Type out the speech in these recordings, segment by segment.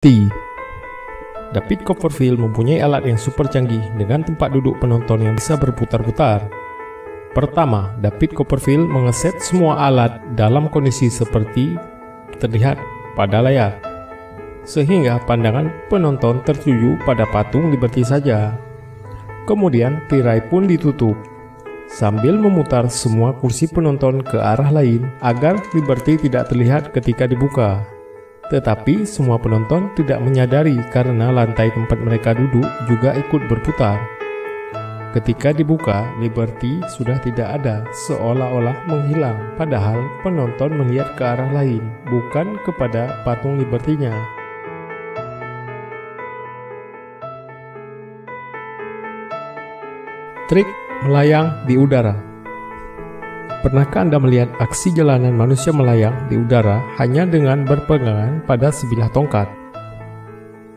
T. David Copperfield mempunyai alat yang super canggih dengan tempat duduk penonton yang bisa berputar-putar. Pertama, David Copperfield mengeset semua alat dalam kondisi seperti terlihat pada layar, sehingga pandangan penonton tertuju pada patung Liberty saja. Kemudian tirai pun ditutup, sambil memutar semua kursi penonton ke arah lain agar Liberty tidak terlihat ketika dibuka. Tetapi semua penonton tidak menyadari karena lantai tempat mereka duduk juga ikut berputar. Ketika dibuka, Liberty sudah tidak ada, seolah-olah menghilang, padahal penonton melihat ke arah lain, bukan kepada patung Liberty-nya. Trik melayang di udara. Pernahkah Anda melihat aksi jalanan manusia melayang di udara hanya dengan berpegangan pada sebilah tongkat?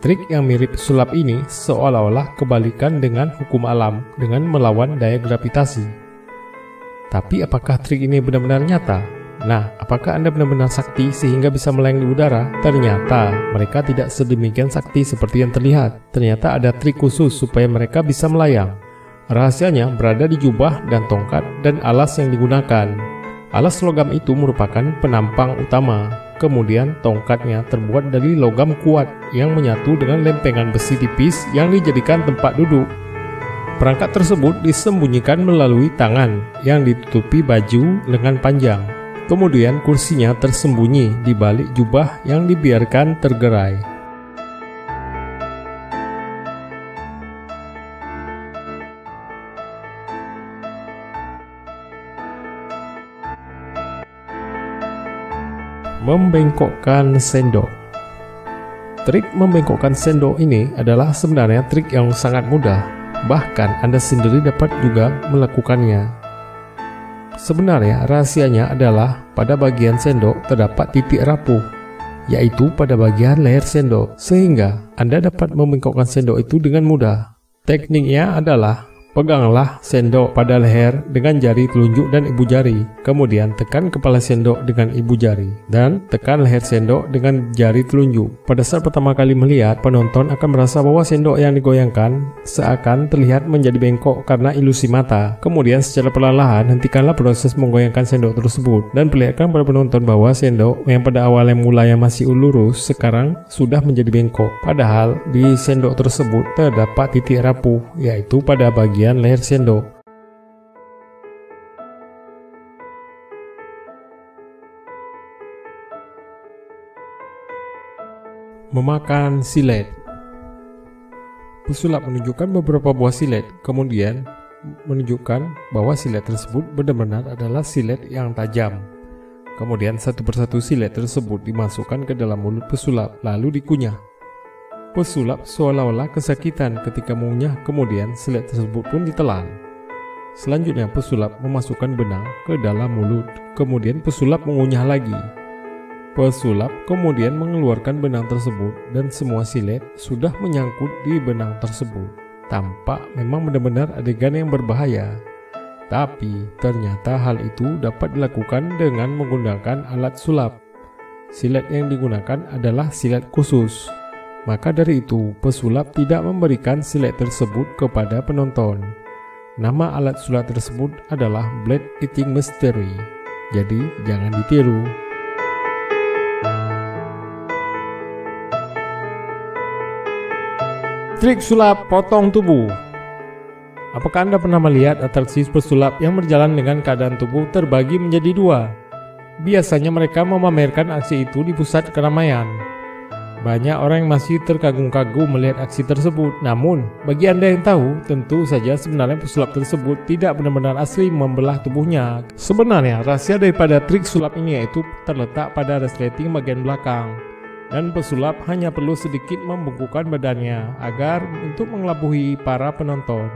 Trik yang mirip sulap ini seolah-olah kebalikan dengan hukum alam dengan melawan daya gravitasi. Tapi apakah trik ini benar-benar nyata? Nah, apakah Anda benar-benar sakti sehingga bisa melayang di udara? Ternyata mereka tidak sedemikian sakti seperti yang terlihat. Ternyata ada trik khusus supaya mereka bisa melayang. Rahasianya berada di jubah dan tongkat dan alas yang digunakan. Alas logam itu merupakan penampang utama. Kemudian tongkatnya terbuat dari logam kuat yang menyatu dengan lempengan besi tipis yang dijadikan tempat duduk. Perangkat tersebut disembunyikan melalui tangan yang ditutupi baju lengan panjang. Kemudian kursinya tersembunyi di balik jubah yang dibiarkan tergerai. Membengkokkan sendok. Trik membengkokkan sendok ini adalah sebenarnya trik yang sangat mudah. Bahkan Anda sendiri dapat juga melakukannya. Sebenarnya rahasianya adalah pada bagian sendok terdapat titik rapuh, yaitu pada bagian leher sendok, sehingga Anda dapat membengkokkan sendok itu dengan mudah. Tekniknya adalah peganglah sendok pada leher dengan jari telunjuk dan ibu jari. Kemudian tekan kepala sendok dengan ibu jari. Dan tekan leher sendok dengan jari telunjuk. Pada saat pertama kali melihat, penonton akan merasa bahwa sendok yang digoyangkan seakan terlihat menjadi bengkok karena ilusi mata. Kemudian secara perlahan hentikanlah proses menggoyangkan sendok tersebut. Dan perlihatkan pada penonton bahwa sendok yang pada awalnya mulanya masih lurus, sekarang sudah menjadi bengkok. Padahal di sendok tersebut terdapat titik rapuh, yaitu pada bagian leher sendok. Memakan silet. Pesulap menunjukkan beberapa buah silet, kemudian menunjukkan bahwa silet tersebut benar-benar adalah silet yang tajam. Kemudian satu persatu silet tersebut dimasukkan ke dalam mulut pesulap, lalu dikunyah. Pesulap seolah-olah kesakitan ketika mengunyah, kemudian silet tersebut pun ditelan. Selanjutnya pesulap memasukkan benang ke dalam mulut, kemudian pesulap mengunyah lagi. Pesulap kemudian mengeluarkan benang tersebut dan semua silet sudah menyangkut di benang tersebut. Tampak memang benar-benar adegan yang berbahaya. Tapi ternyata hal itu dapat dilakukan dengan menggunakan alat sulap. Silet yang digunakan adalah silet khusus. Maka dari itu, pesulap tidak memberikan silet tersebut kepada penonton. Nama alat sulap tersebut adalah Blade Eating Mystery. Jadi, jangan ditiru. Trik sulap potong tubuh. Apakah Anda pernah melihat atraksi pesulap yang berjalan dengan keadaan tubuh terbagi menjadi dua? Biasanya mereka memamerkan aksi itu di pusat keramaian. Banyak orang yang masih terkagum-kagum melihat aksi tersebut. Namun, bagi Anda yang tahu, tentu saja sebenarnya pesulap tersebut tidak benar-benar asli membelah tubuhnya. Sebenarnya, rahasia daripada trik sulap ini yaitu terletak pada resleting bagian belakang. Dan pesulap hanya perlu sedikit membungkukkan badannya agar untuk mengelabui para penonton.